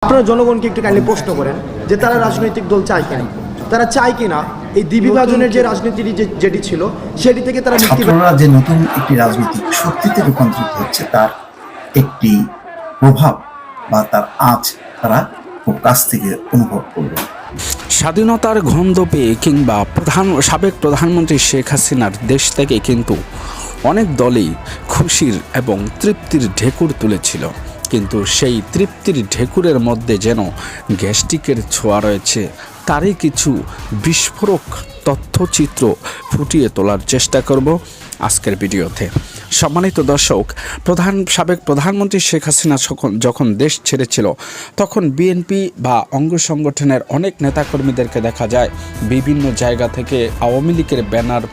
আপনারা জনগণকে একটু কাইন্ডলি প্রশ্ন করেন যে তারা রাজনৈতিক দল চায় কিনা, তারা চায় কিনা এই দ্বিবিভাজনের যে রাজনীতি যেটি ছিল সেটি থেকে তারা মুক্তি পায়। ছাত্ররা যে নতুন একটি রাজনৈতিক শক্তিতে রূপান্তরিত হচ্ছে তার একটি প্রভাব বা তার আঁচ তারা খুব কাছ থেকে অনুভব করবে। স্বাধীনতার গন্ধ পেয়ে কিংবা সাবেক প্রধানমন্ত্রী শেখ হাসিনার দেশ থেকে কিন্তু অনেক দলই খুশির এবং তৃপ্তির ঢেকুর তুলেছিল, কিন্তু সেই তৃপ্তির ঢেকুরের মধ্যে যেন গ্যাস্ট্রিকের ছোঁয়া রয়েছে, তারই কিছু বিস্ফোরক তথ্যচিত্র ফুটিয়ে তোলার চেষ্টা করব আজকের ভিডিওতে। সম্মানিত দর্শক, সাবেক প্রধানমন্ত্রী শেখ হাসিনা যখন দেশ ছেড়েছিল তখন বিএনপি বা অঙ্গ সংগঠনের অনেক নেতাকর্মীদেরকে দেখা যায় বিভিন্ন জায়গা থেকে আওয়ামী লীগের ব্যানার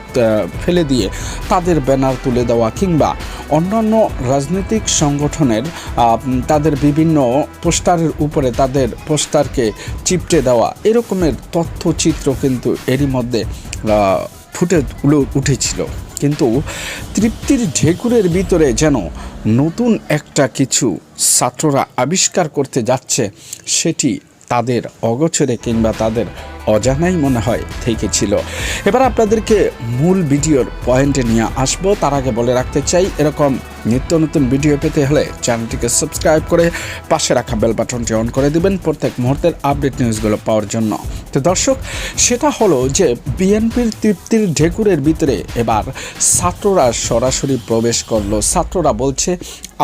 ফেলে দিয়ে তাদের ব্যানার তুলে দেওয়া কিংবা অন্যান্য রাজনৈতিক সংগঠনের তাদের বিভিন্ন পোস্টারের উপরে তাদের পোস্টারকে চিপটে দেওয়া, এরকমের তথ্যচিত্র কিন্তু এরই মধ্যে ফুটে উঠেছিল। কিন্তু তৃপ্তির ঢেকুরের ভিতরে যেন নতুন একটা কিছু ছাত্ররা আবিষ্কার করতে যাচ্ছে, সেটি তাদের অগোচরে কিংবা তাদের অজানাই মনে হয় থেকেছিল। এবার আপনাদেরকে মূল ভিডিওর পয়েন্টে নিয়ে আসবো। তার আগে বলে রাখতে চাই, এরকম নিত্য নতুন ভিডিও পেতে হলে চ্যানেলটিকে সাবস্ক্রাইব করে পাশে রাখা বেল বাটনটি অন করে দিবেন প্রত্যেক মুহূর্তের আপডেট নিউজগুলো পাওয়ার জন্য। তো দর্শক, সেটা হলো যে বিএনপির তৃপ্তির ঢেকুরের ভিতরে এবার ছাত্ররা সরাসরি প্রবেশ করলো। ছাত্ররা বলছে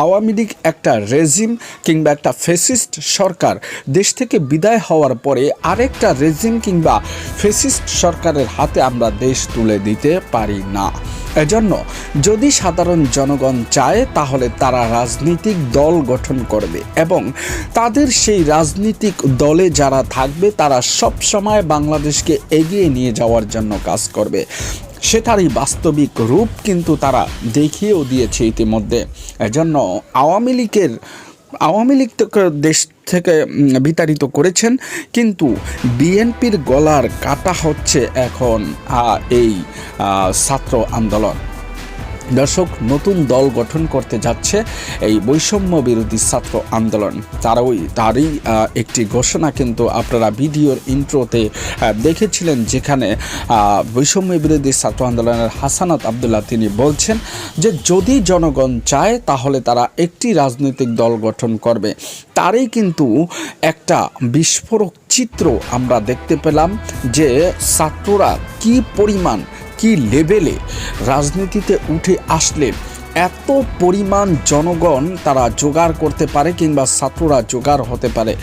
আওয়ামী লীগ একটা রেজিম কিংবা একটা ফ্যাসিস্ট সরকার দেশ থেকে বিদায় হওয়ার পরে আরেকটা রেজিম কিংবা ফ্যাসিস্ট সরকারের হাতে আমরা দেশ তুলে দিতে পারি না। এজন্য যদি সাধারণ জনগণ চায় তাহলে তারা রাজনৈতিক দল গঠন করবে এবং তাদের সেই রাজনৈতিক দলে যারা থাকবে তারা সব সময় বাংলাদেশকে এগিয়ে নিয়ে যাওয়ার জন্য কাজ করবে। সেটারই বাস্তবিক রূপ কিন্তু তারা দেখিয়েও দিয়েছে ইতিমধ্যে। এজন্য আওয়ামী লীগ দেশ থেকে বিতাড়িত করেছেন, কিন্তু বিএনপির গলার কাটা হচ্ছে এখন এই ছাত্র আন্দোলন। দর্শক, নতুন দল গঠন করতে যাচ্ছে এই বৈষম্য বিরোধী ছাত্র আন্দোলন। তারই একটি ঘোষণা কিন্তু আপনারা ভিডিওর ইন্ট্রোতে দেখেছিলেন, যেখানে বৈষম্য বিরোধী ছাত্র আন্দোলনের হাসানাত আবদুল্লাহ তিনি বলছেন যে যদি জনগণ চায় তাহলে তারা একটি রাজনৈতিক দল গঠন করবে। তারই কিন্তু একটা বিস্ফোরক চিত্র আমরা দেখতে পেলাম যে ছাত্ররা কি পরিমাণ কি লেভেলে রাজনীতিতে উঠে আসলে এত পরিমাণ জনগণ তারা জোগাড় করতে পারে কিংবা ছাত্ররা জোগাড় হতে পারে।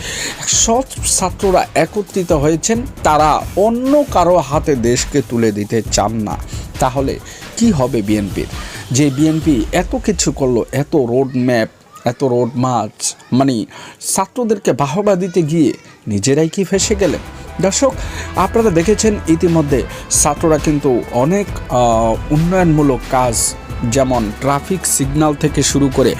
সব ছাত্ররা একত্রিত হয়েছেন, তারা অন্য কারো হাতে দেশকে তুলে দিতে চান না। তাহলে কি হবে বিএনপির? যে বিএনপি এত কিছু করলো, এত রোডম্যাপ, এত রোড মার্চ, মানে ছাত্রদেরকে বাহবা দিতে গিয়ে নিজেরাই কি ফেঁসে গেলেন? দর্শক, আপনারা দেখেছেন ইতিমধ্যে ছাত্ররা কিন্তু অনেক উন্নয়নমূলক কাজ, যেমন ট্রাফিক সিগন্যাল থেকে শুরু করে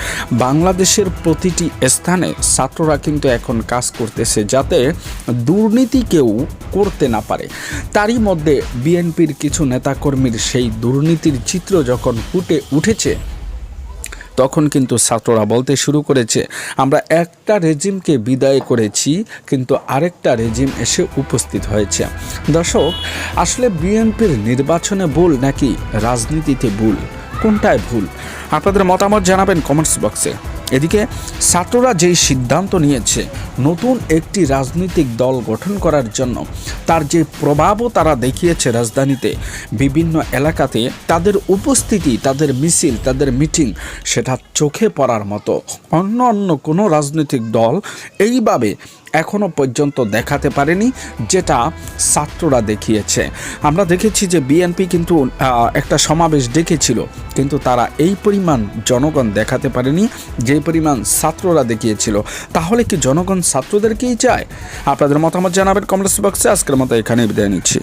বাংলাদেশের প্রতিটি স্থানে ছাত্ররা কিন্তু এখন কাজ করতেছে যাতে দুর্নীতি কেউ করতে না পারে। তারই মধ্যে বিএনপির কিছু নেতাকর্মীর সেই দুর্নীতির চিত্র যখন ফুটে উঠেছে তখন কিন্তু ছাত্ররা বলতে শুরু করেছে আমরা একটা রেজিমকে বিদায় করেছি কিন্তু আরেকটা রেজিম এসে উপস্থিত হয়েছে। দর্শক, আসলে বিএনপির নির্বাচনে ভুল নাকি রাজনীতিতে ভুল, কোনটায় ভুল? আপনাদের মতামত জানাবেন কমেন্টস বক্সে। এদিকে ছাত্ররা যেই সিদ্ধান্ত নিয়েছে নতুন একটি রাজনৈতিক দল গঠন করার জন্য, তার যে প্রভাবও তারা দেখিয়েছে রাজধানীতে বিভিন্ন এলাকাতে, তাদের উপস্থিতি, তাদের মিছিল, তাদের মিটিং, সেটা চোখে পড়ার মতো। অন্য কোনো রাজনৈতিক দল এইভাবে এখনও পর্যন্ত দেখাতে পারেনি যেটা ছাত্ররা দেখিয়েছে। আমরা দেখেছি যে বিএনপি কিন্তু একটা সমাবেশ ডেকেছিল, কিন্তু তারা এই পরিমাণ জনগণ দেখাতে পারেনি যে পরিমাণ ছাত্ররা দেখিয়েছিল। তাহলে কি জনগণ ছাত্রদেরকেই চায়? আপনাদের মতামত জানাবেন কমেন্টস বক্সে। আজকের মতো এখানেই বিদায় নিচ্ছি।